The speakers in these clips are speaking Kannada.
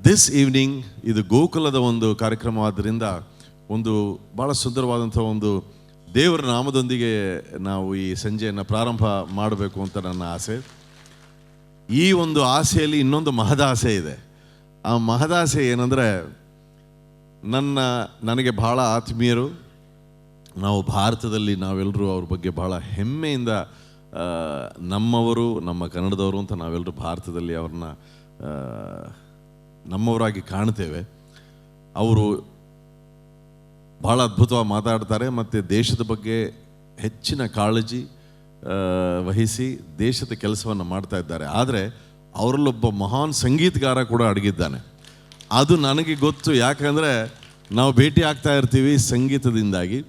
ದಿಸ್ ಈವ್ನಿಂಗ್ ಇದು ಗೋಕುಲದ ಒಂದು ಕಾರ್ಯಕ್ರಮವಾದ್ದರಿಂದ ಒಂದು ಭಾಳ ಸುಂದರವಾದಂಥ ಒಂದು ದೇವರ ನಾಮದೊಂದಿಗೆ ನಾವು ಈ ಸಂಜೆಯನ್ನು ಪ್ರಾರಂಭ ಮಾಡಬೇಕು ಅಂತ ನನ್ನ ಆಸೆ. ಈ ಒಂದು ಆಸೆಯಲ್ಲಿ ಇನ್ನೊಂದು ಮಹದಾಸೆ ಇದೆ. ಆ ಮಹದಾಸೆ ಏನಂದರೆ, ನನಗೆ ಭಾಳ ಆತ್ಮೀಯರು, ನಾವು ಭಾರತದಲ್ಲಿ ನಾವೆಲ್ಲರೂ ಅವ್ರ ಬಗ್ಗೆ ಭಾಳ ಹೆಮ್ಮೆಯಿಂದ ನಮ್ಮವರು, ನಮ್ಮ ಕನ್ನಡದವರು ಅಂತ ನಾವೆಲ್ಲರೂ ಭಾರತದಲ್ಲಿ ಅವ್ರನ್ನ ನಮ್ಮವರಾಗಿ ಕಾಣ್ತೇವೆ. ಅವರು ಭಾಳ ಅದ್ಭುತವಾಗಿ ಮಾತಾಡ್ತಾರೆ ಮತ್ತು ದೇಶದ ಬಗ್ಗೆ ಹೆಚ್ಚಿನ ಕಾಳಜಿ ವಹಿಸಿ ದೇಶದ ಕೆಲಸವನ್ನು ಮಾಡ್ತಾ ಇದ್ದಾರೆ. ಆದರೆ ಅವರಲ್ಲೊಬ್ಬ ಮಹಾನ್ ಸಂಗೀತಗಾರ ಕೂಡ ಅಡಗಿದ್ದಾನೆ. ಅದು ನನಗೆ ಗೊತ್ತು, ಯಾಕಂದರೆ ನಾವು ಭೇಟಿ ಆಗ್ತಾ ಇರ್ತೀವಿ ಸಂಗೀತದಿಂದಾಗಿ.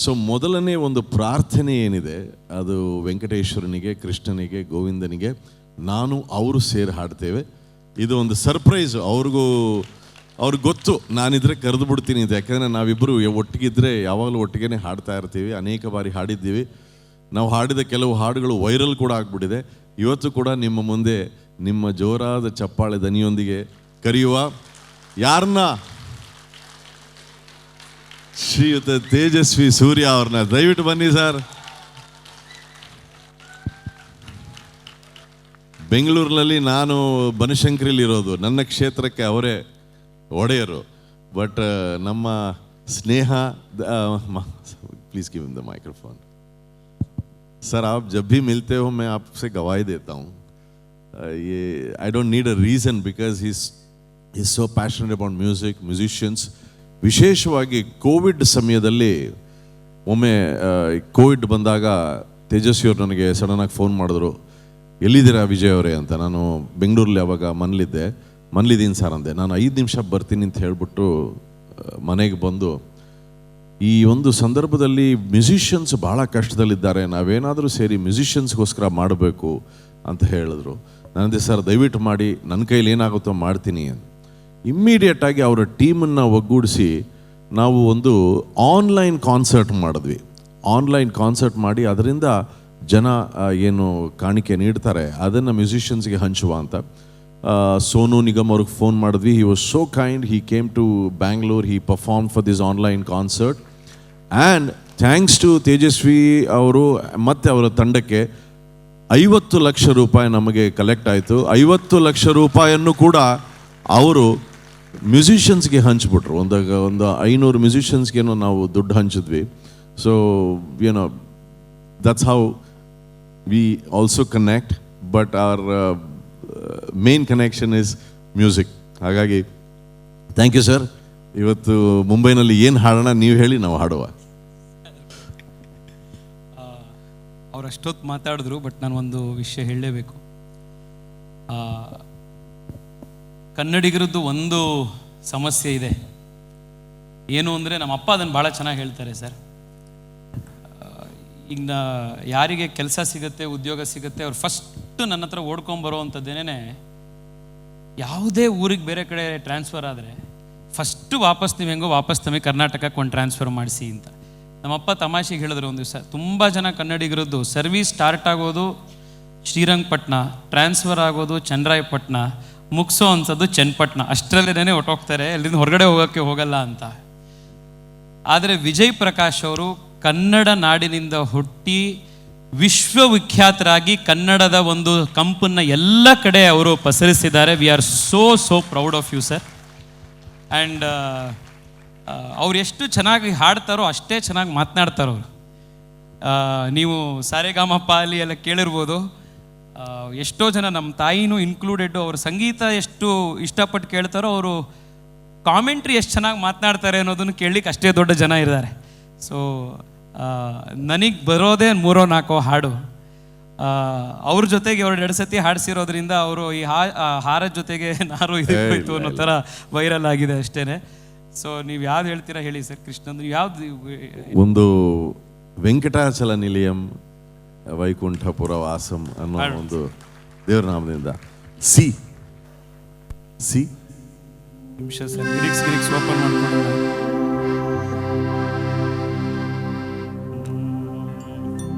ಸೊ ಮೊದಲನೇ ಒಂದು ಪ್ರಾರ್ಥನೆ ಏನಿದೆ ಅದು ವೆಂಕಟೇಶ್ವರನಿಗೆ, ಕೃಷ್ಣನಿಗೆ, ಗೋವಿಂದನಿಗೆ ನಾನು ಅವರು ಸೇರಿ ಹಾಡ್ತೇವೆ. ಇದು ಒಂದು ಸರ್ಪ್ರೈಸು. ಅವ್ರಿಗೆ ಗೊತ್ತು ನಾನಿದ್ರೆ ಕರೆದು ಬಿಡ್ತೀನಿ ಅಂತ. ಯಾಕಂದರೆ ನಾವಿಬ್ಬರು ಒಟ್ಟಿಗಿದ್ರೆ ಯಾವಾಗಲೂ ಒಟ್ಟಿಗೆ ಹಾಡ್ತಾ ಇರ್ತೀವಿ. ಅನೇಕ ಬಾರಿ ಹಾಡಿದ್ದೀವಿ. ನಾವು ಹಾಡಿದ ಕೆಲವು ಹಾಡುಗಳು ವೈರಲ್ ಕೂಡ ಆಗಿಬಿಟ್ಟಿದೆ. ಇವತ್ತು ಕೂಡ ನಿಮ್ಮ ಮುಂದೆ ನಿಮ್ಮ ಜೋರಾದ ಚಪ್ಪಾಳೆ ದನಿಯೊಂದಿಗೆ ಕರೆಯುವ ಯಾರನ್ನ, ಶ್ರೀಯುತ ತೇಜಸ್ವಿ ಸೂರ್ಯ ಅವ್ರನ್ನ ದಯವಿಟ್ಟು ಬನ್ನಿ ಸರ್. ಬೆಂಗಳೂರಿನಲ್ಲಿ ನಾನು ಬನಶಂಕರಿಲಿರೋದು, ನನ್ನ ಕ್ಷೇತ್ರಕ್ಕೆ ಅವರೇ ಒಡೆಯರು. ಬಟ್ ನಮ್ಮ ಸ್ನೇಹ, please give him the microphone sir. आप जब भी मिलते हो मैं आपसे गवाही देता हूँ. ये I don't need a reason because he is so passionate about music, musicians. ವಿಶೇಷವಾಗಿ ಕೋವಿಡ್ ಸಮಯದಲ್ಲಿ ಒಮ್ಮೆ ಕೋವಿಡ್ ಬಂದಾಗ ತೇಜಸ್ವಿಯವರು ನನಗೆ ಸಡನ್ನಾಗಿ ಫೋನ್ ಮಾಡಿದ್ರು, ಎಲ್ಲಿದ್ದೀರಾ ವಿಜಯ್ ಅವರೇ ಅಂತ. ನಾನು ಬೆಂಗಳೂರಲ್ಲಿ ಅವಾಗ ಮನೇಲಿದ್ದೀನಿ ಸರ್ ಅಂದೆ. ನಾನು 5 ನಿಮಿಷ ಬರ್ತೀನಿ ಅಂತ ಹೇಳಿಬಿಟ್ಟು ಮನೆಗೆ ಬಂದು, ಈ ಒಂದು ಸಂದರ್ಭದಲ್ಲಿ ಮ್ಯೂಸಿಷಿಯನ್ಸ್ ಭಾಳ ಕಷ್ಟದಲ್ಲಿದ್ದಾರೆ, ನಾವೇನಾದರೂ ಸೇರಿ ಮ್ಯೂಸಿಷಿಯನ್ಸ್ಗೋಸ್ಕರ ಮಾಡಬೇಕು ಅಂತ ಹೇಳಿದ್ರು. ನನಂದೆ ಸರ್ ದಯವಿಟ್ಟು ಮಾಡಿ, ನನ್ನ ಕೈಲಿ ಏನಾಗುತ್ತೋ ಮಾಡ್ತೀನಿ ಅಂತ. ಇಮ್ಮಿಡಿಯೇಟಾಗಿ ಅವರ ಟೀಮನ್ನು ಒಗ್ಗೂಡಿಸಿ ನಾವು ಒಂದು ಆನ್ಲೈನ್ ಕಾನ್ಸರ್ಟ್ ಮಾಡಿದ್ವಿ. ಆನ್ಲೈನ್ ಕಾನ್ಸರ್ಟ್ ಮಾಡಿ ಅದರಿಂದ ಜನ ಏನು ಕಾಣಿಕೆ ನೀಡ್ತಾರೆ ಅದನ್ನು ಮ್ಯೂಸಿಷಿಯನ್ಸ್ಗೆ ಹಂಚುವ ಅಂತ. ಸೋನು ನಿಗಮ್ ಅವ್ರಿಗೆ ಫೋನ್ ಮಾಡಿದ್ವಿ. He was so kind, he came to Bangalore, he perform for this online concert. And thanks to Tejaswi ಅವರು ಮತ್ತು ಅವರ ತಂಡಕ್ಕೆ 50 ಲಕ್ಷ ರೂಪಾಯಿ ನಮಗೆ ಕಲೆಕ್ಟ್ ಆಯಿತು. 50 ಲಕ್ಷ ರೂಪಾಯಿಯನ್ನು ಕೂಡ ಅವರು ಮ್ಯೂಸಿಷಿಯನ್ಸ್ಗೆ ಹಂಚ್ಬಿಟ್ರು. ಒಂದು 500 ಮ್ಯೂಸಿಷಿಯನ್ಸ್ಗೇನೋ ನಾವು ದುಡ್ಡು ಹಂಚಿದ್ವಿ. ಸೊ ಏನೋ that's how we also connect, but hour main connection is music. ಹಾಗಾಗಿ ಥ್ಯಾಂಕ್ ಯು ಸರ್. ಇವತ್ತು ಮುಂಬೈನಲ್ಲಿ ಏನು ಹಾಡೋಣ ನೀವು ಹೇಳಿ, ನಾವು ಹಾಡುವ. ಅವ್ರು ಅಷ್ಟೊತ್ತು ಮಾತಾಡಿದ್ರು, ಬಟ್ ನಾನು ಒಂದು ವಿಷಯ ಹೇಳಲೇಬೇಕು. ಕನ್ನಡಿಗರದ್ದು ಒಂದು ಸಮಸ್ಯೆ ಇದೆ. ಏನು ಅಂದರೆ, ನಮ್ಮ ಅಪ್ಪ ಅದನ್ನು ಭಾಳ ಚೆನ್ನಾಗಿ ಹೇಳ್ತಾರೆ ಸರ್. ಈಗ ಯಾರಿಗೆ ಕೆಲಸ ಸಿಗುತ್ತೆ, ಉದ್ಯೋಗ ಸಿಗುತ್ತೆ, ಅವ್ರು ಫಸ್ಟು ನನ್ನ ಹತ್ರ ಓಡ್ಕೊಂಬರೋ ಅಂಥದ್ದೇನೆ, ಯಾವುದೇ ಊರಿಗೆ ಬೇರೆ ಕಡೆ ಟ್ರಾನ್ಸ್ಫರ್ ಆದರೆ ಫಸ್ಟು ವಾಪಸ್ ನಮಗೆ ಕರ್ನಾಟಕಕ್ಕೆ ಒಂದು ಟ್ರಾನ್ಸ್ಫರ್ ಮಾಡಿಸಿ ಅಂತ ನಮ್ಮಪ್ಪ ತಮಾಷೆಗೆ ಹೇಳಿದ್ರು ಒಂದು ದಿವಸ. ತುಂಬ ಜನ ಕನ್ನಡಿಗರದ್ದು ಸರ್ವೀಸ್ ಸ್ಟಾರ್ಟ್ ಆಗೋದು ಶ್ರೀರಂಗಪಟ್ಟಣ, ಟ್ರಾನ್ಸ್ಫರ್ ಆಗೋದು ಚನ್ನರಾಯಪಟ್ಟಣ, ಮುಗಿಸೋ ಅನ್ಸೋದು ಚನ್ನಪಟ್ಟಣ. ಅಷ್ಟರಲ್ಲೇನೇ ಹೊಟ್ಟೋಗ್ತಾರೆ, ಅಲ್ಲಿಂದ ಹೊರಗಡೆ ಹೋಗೋಕ್ಕೆ ಹೋಗಲ್ಲ ಅಂತ. ಆದರೆ ವಿಜಯ್ ಪ್ರಕಾಶ್ ಅವರು ಕನ್ನಡ ನಾಡಿನಿಂದ ಹುಟ್ಟಿ ವಿಶ್ವವಿಖ್ಯಾತರಾಗಿ ಕನ್ನಡದ ಒಂದು ಕಂಪನ್ನು ಎಲ್ಲ ಕಡೆ ಅವರು ಪಸರಿಸಿದ್ದಾರೆ. We are so proud of you sir. And ಅವ್ರು ಎಷ್ಟು ಚೆನ್ನಾಗಿ ಹಾಡ್ತಾರೋ ಅಷ್ಟೇ ಚೆನ್ನಾಗಿ ಮಾತನಾಡ್ತಾರೋ ಅವರು. ನೀವು ಸಾರೆಗಾಮಪ ಅಲ್ಲಿ ಎಲ್ಲ ಕೇಳಿರ್ಬೋದು. ಎಷ್ಟೋ ಜನ, ನಮ್ಮ ತಾಯಿನೂ ಇನ್ಕ್ಲೂಡೆಡ್, ಅವರು ಸಂಗೀತ ಎಷ್ಟು ಇಷ್ಟಪಟ್ಟು ಕೇಳ್ತಾರೋ ಅವರು ಕಾಮೆಂಟ್ರಿ ಎಷ್ಟು ಚೆನ್ನಾಗಿ ಮಾತನಾಡ್ತಾರೆ ಅನ್ನೋದನ್ನು ಕೇಳಲಿಕ್ಕೆ ಅಷ್ಟೇ ದೊಡ್ಡ ಜನ ಇದ್ದಾರೆ. ಸೊ ನನಗೆ ಬರೋದೇ 3-4 ಹಾಡು. ಅವ್ರ ಜೊತೆಗೆ 2 ಸತಿ ಹಾಡಿಸಿರೋದ್ರಿಂದ ಅವರು ಈ ಹಾರದ ಜೊತೆಗೆ ನಾರು ಇದಕ್ಕೋಯ್ತು ಅನ್ನೋ ಥರ ವೈರಲ್ ಆಗಿದೆ ಅಷ್ಟೇ. ಸೊ ನೀವು ಯಾವ್ದು ಹೇಳ್ತೀರಾ ಹೇಳಿ ಸರ್. ಕೃಷ್ಣಂದು ಯಾವ್ದು? ಒಂದು ವೆಂಕಟಾಚಲ ನಿಲಯಂ ವೈಕುಂಠಪುರ ವಾಸಂ ಅನ್ನೋ ಒಂದು ದೇವರ ನಾಮದಿಂದ ಸಿ ನಿಮಿಷ ಸರ್, ಲಿರಿಕ್ಸ್ ಓಪನ್ ಮಾಡ್ಕೊಂಡು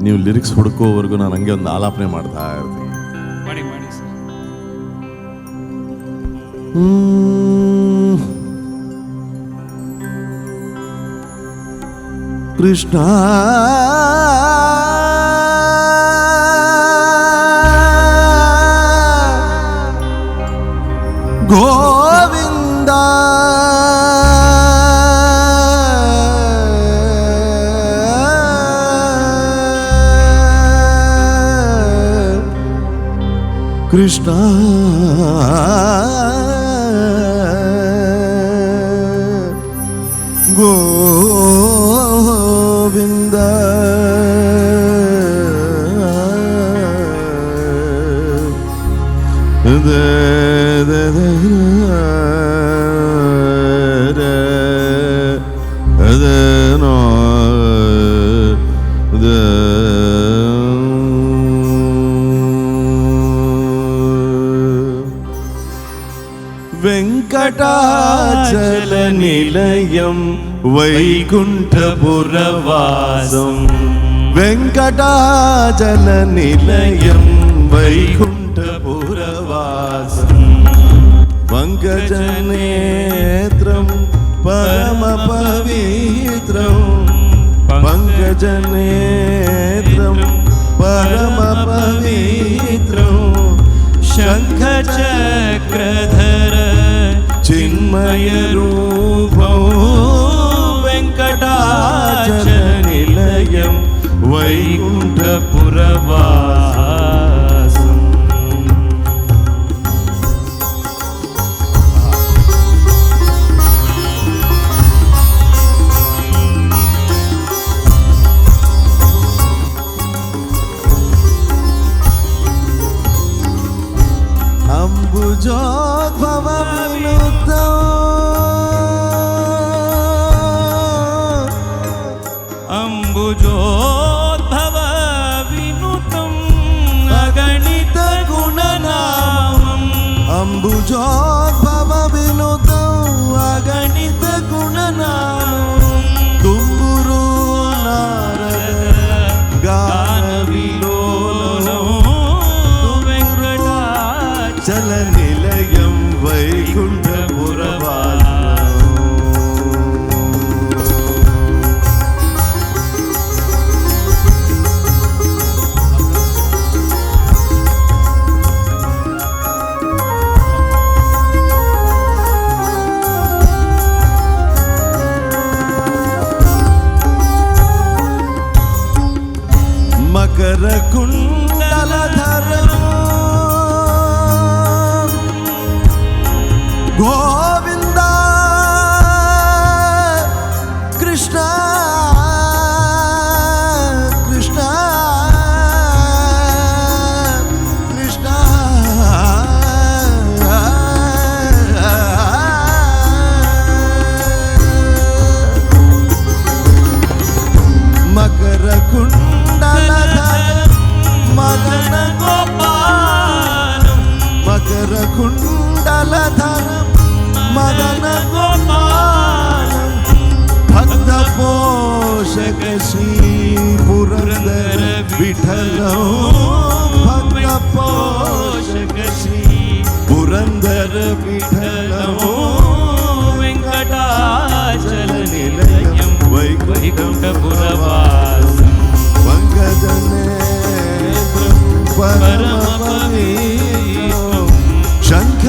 ನೀವು ಲಿರಿಕ್ಸ್ ಹುಡುಕೋವರೆಗೂ ನಾನು ಹಂಗೆ ಒಂದು ಆಲಾಪನೆ ಮಾಡ್ತಾ ಇರ್ತೀನಿ. ಮಾಡಿ ಸರ್. కృష్ణ గోవింద కృష్ణ గోవింద వెంకటాచల నిలయం వైకుంఠపురవాసం వెంకటాచల నిలయం వైకుంఠపురవాసం పంకజనేత్రం పరమ పవిత్రం పంకజనేత్రం పరమ పవిత్రం శంఖచక్రధర చిన్మయ రూపం వెంకటాచల నిలయం వైకుంఠపురవాసం అంబుజోద్భవ వినుతం అంబుజోద్భవ వినుతం అగణిత గుణనామం అంబుజోద్భవ వినుతం అగణిత గుణనామం తుంబురు నారద గాన విలోలం చల నిలయం వైకుంఠపురవాసం మకర కుండలధరం గోవింద కృష్ణ కృష్ణ కృష్ణ మకర కుండలధరం మదన గోపాలం మకర కుండలధరం మదన గోపాలం భక్త పోషక శ్రీ పురందర విఠలం భక్త పోషక శ్రీ పురందర విఠలం వెంకటాచల నిలయం వైకుంఠపురవాసం పంకజనేత్రం పరమ పవిత్రం శంఖ